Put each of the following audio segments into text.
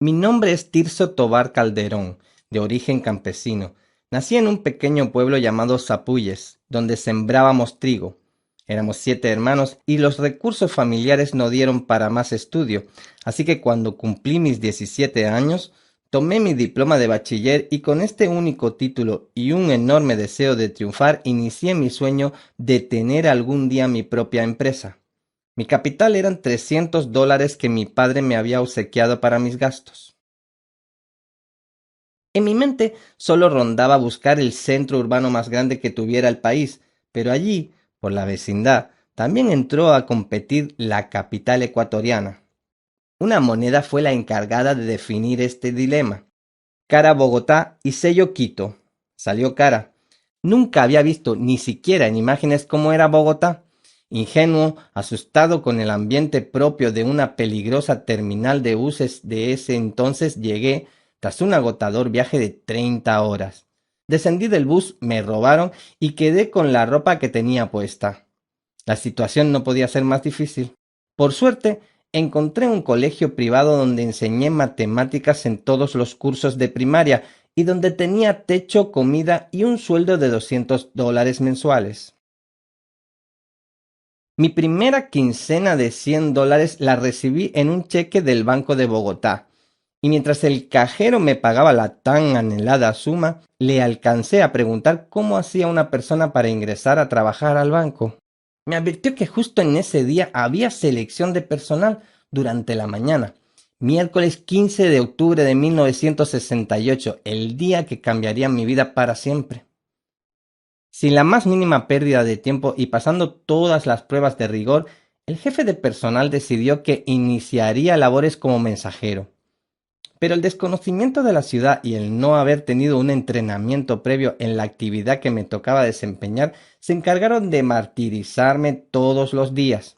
Mi nombre es Tirso Tobar Calderón, de origen campesino. Nací en un pequeño pueblo llamado Zapuyes, donde sembrábamos trigo. Éramos 7 hermanos y los recursos familiares no dieron para más estudio, así que cuando cumplí mis 17 años, tomé mi diploma de bachiller y con este único título y un enorme deseo de triunfar, inicié mi sueño de tener algún día mi propia empresa. Mi capital eran $300 que mi padre me había obsequiado para mis gastos. En mi mente solo rondaba buscar el centro urbano más grande que tuviera el país, pero allí, por la vecindad, también entró a competir la capital ecuatoriana. Una moneda fue la encargada de definir este dilema. Cara Bogotá y sello Quito. Salió cara. Nunca había visto ni siquiera en imágenes cómo era Bogotá. Ingenuo, asustado con el ambiente propio de una peligrosa terminal de buses de ese entonces, llegué tras un agotador viaje de 30 horas. Descendí del bus, me robaron y quedé con la ropa que tenía puesta. La situación no podía ser más difícil. Por suerte, encontré un colegio privado donde enseñé matemáticas en todos los cursos de primaria y donde tenía techo, comida y un sueldo de $200 mensuales. Mi primera quincena de $100 la recibí en un cheque del Banco de Bogotá, y mientras el cajero me pagaba la tan anhelada suma, le alcancé a preguntar cómo hacía una persona para ingresar a trabajar al banco. Me advirtió que justo en ese día había selección de personal durante la mañana, miércoles 15 de octubre de 1968, el día que cambiaría mi vida para siempre. Sin la más mínima pérdida de tiempo y pasando todas las pruebas de rigor, el jefe de personal decidió que iniciaría labores como mensajero. Pero el desconocimiento de la ciudad y el no haber tenido un entrenamiento previo en la actividad que me tocaba desempeñar se encargaron de martirizarme todos los días.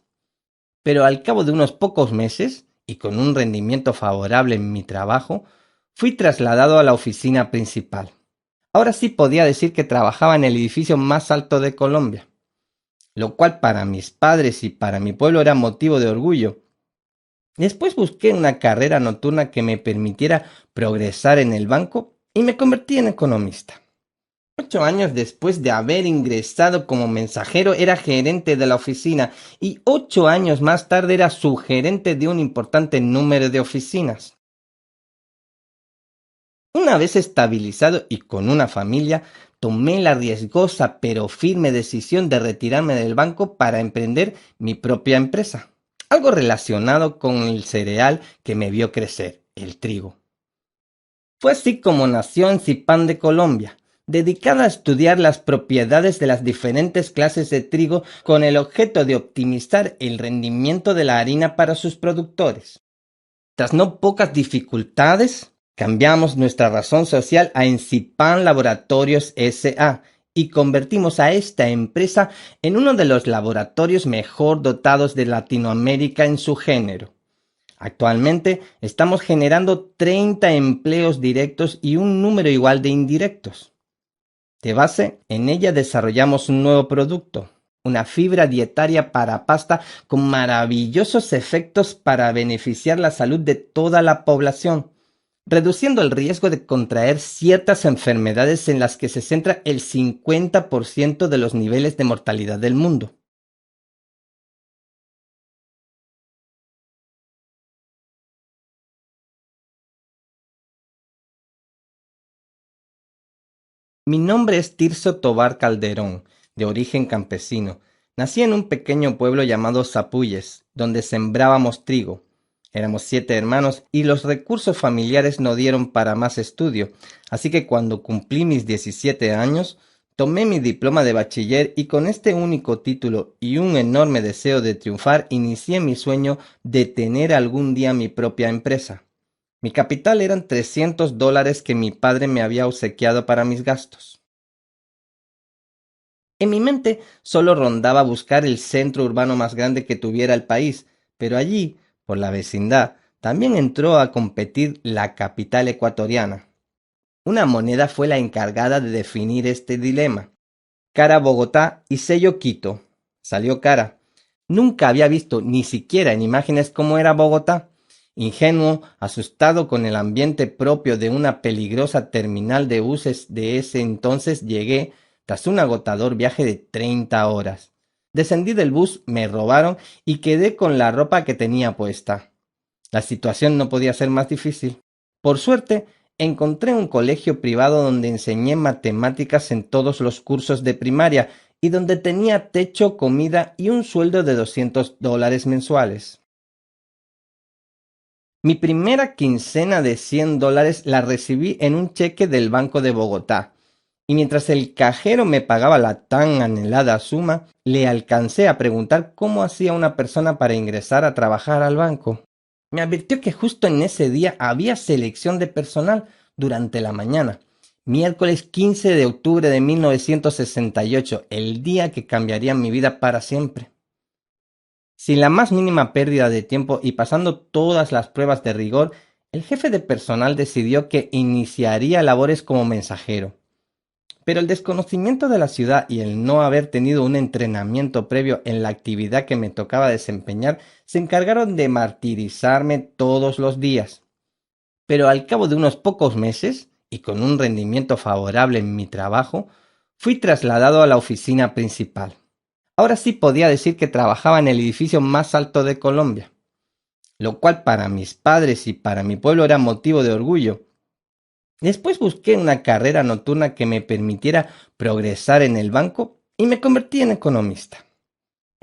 Pero al cabo de unos pocos meses, y con un rendimiento favorable en mi trabajo, fui trasladado a la oficina principal. Ahora sí podía decir que trabajaba en el edificio más alto de Colombia, lo cual para mis padres y para mi pueblo era motivo de orgullo. Después busqué una carrera nocturna que me permitiera progresar en el banco y me convertí en economista. 8 años después de haber ingresado como mensajero era gerente de la oficina y 8 años más tarde era subgerente de un importante número de oficinas. Una vez estabilizado y con una familia, tomé la riesgosa pero firme decisión de retirarme del banco para emprender mi propia empresa, algo relacionado con el cereal que me vio crecer, el trigo. Fue así como nació Encipán de Colombia, dedicada a estudiar las propiedades de las diferentes clases de trigo con el objeto de optimizar el rendimiento de la harina para sus productores. Tras no pocas dificultades, cambiamos nuestra razón social a Encipan Laboratorios S.A. y convertimos a esta empresa en uno de los laboratorios mejor dotados de Latinoamérica en su género. Actualmente estamos generando 30 empleos directos y un número igual de indirectos. De base, en ella desarrollamos un nuevo producto, una fibra dietaria para pasta con maravillosos efectos para beneficiar la salud de toda la población, reduciendo el riesgo de contraer ciertas enfermedades en las que se centra el 50% de los niveles de mortalidad del mundo. Mi nombre es Tirso Tobar Calderón, de origen campesino. Nací en un pequeño pueblo llamado Zapuyes, donde sembrábamos trigo. Éramos 7 hermanos y los recursos familiares no dieron para más estudio, así que cuando cumplí mis 17 años, tomé mi diploma de bachiller y con este único título y un enorme deseo de triunfar, inicié mi sueño de tener algún día mi propia empresa. Mi capital eran $300 que mi padre me había obsequiado para mis gastos. En mi mente solo rondaba buscar el centro urbano más grande que tuviera el país, pero allí, por la vecindad, también entró a competir la capital ecuatoriana. Una moneda fue la encargada de definir este dilema. Cara Bogotá y sello Quito. Salió cara. Nunca había visto ni siquiera en imágenes cómo era Bogotá. Ingenuo, asustado con el ambiente propio de una peligrosa terminal de buses de ese entonces, llegué tras un agotador viaje de 30 horas. Descendí del bus, me robaron y quedé con la ropa que tenía puesta. La situación no podía ser más difícil. Por suerte, encontré un colegio privado donde enseñé matemáticas en todos los cursos de primaria y donde tenía techo, comida y un sueldo de $200 mensuales. Mi primera quincena de $100 la recibí en un cheque del Banco de Bogotá, y mientras el cajero me pagaba la tan anhelada suma, le alcancé a preguntar cómo hacía una persona para ingresar a trabajar al banco. Me advirtió que justo en ese día había selección de personal durante la mañana, miércoles 15 de octubre de 1968, el día que cambiaría mi vida para siempre. Sin la más mínima pérdida de tiempo y pasando todas las pruebas de rigor, el jefe de personal decidió que iniciaría labores como mensajero. Pero el desconocimiento de la ciudad y el no haber tenido un entrenamiento previo en la actividad que me tocaba desempeñar se encargaron de martirizarme todos los días. Pero al cabo de unos pocos meses, y con un rendimiento favorable en mi trabajo, fui trasladado a la oficina principal. Ahora sí podía decir que trabajaba en el edificio más alto de Colombia, lo cual para mis padres y para mi pueblo era motivo de orgullo. Después busqué una carrera nocturna que me permitiera progresar en el banco y me convertí en economista.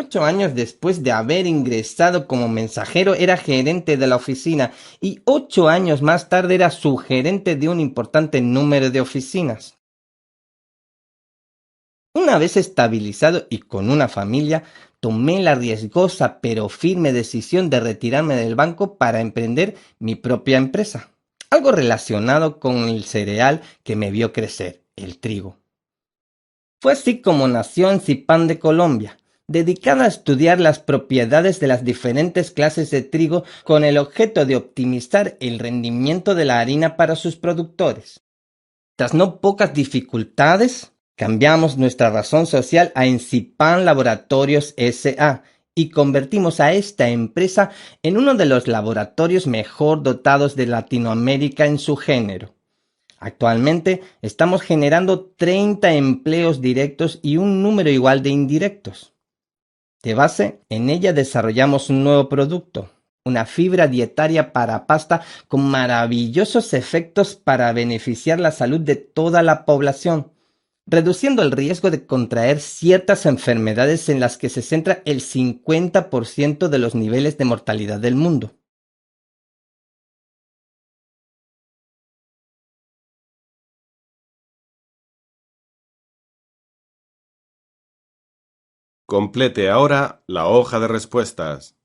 8 años después de haber ingresado como mensajero era gerente de la oficina y 8 años más tarde era subgerente de un importante número de oficinas. Una vez estabilizado y con una familia, tomé la riesgosa pero firme decisión de retirarme del banco para emprender mi propia empresa, algo relacionado con el cereal que me vio crecer, el trigo. Fue así como nació Encipan de Colombia, dedicada a estudiar las propiedades de las diferentes clases de trigo con el objeto de optimizar el rendimiento de la harina para sus productores. Tras no pocas dificultades, cambiamos nuestra razón social a Encipan Laboratorios S.A. y convertimos a esta empresa en uno de los laboratorios mejor dotados de Latinoamérica en su género. Actualmente estamos generando 30 empleos directos y un número igual de indirectos. De base, en ella desarrollamos un nuevo producto, una fibra dietaria para pasta con maravillosos efectos para beneficiar la salud de toda la población, reduciendo el riesgo de contraer ciertas enfermedades en las que se centra el 50% de los niveles de mortalidad del mundo. Complete ahora la hoja de respuestas.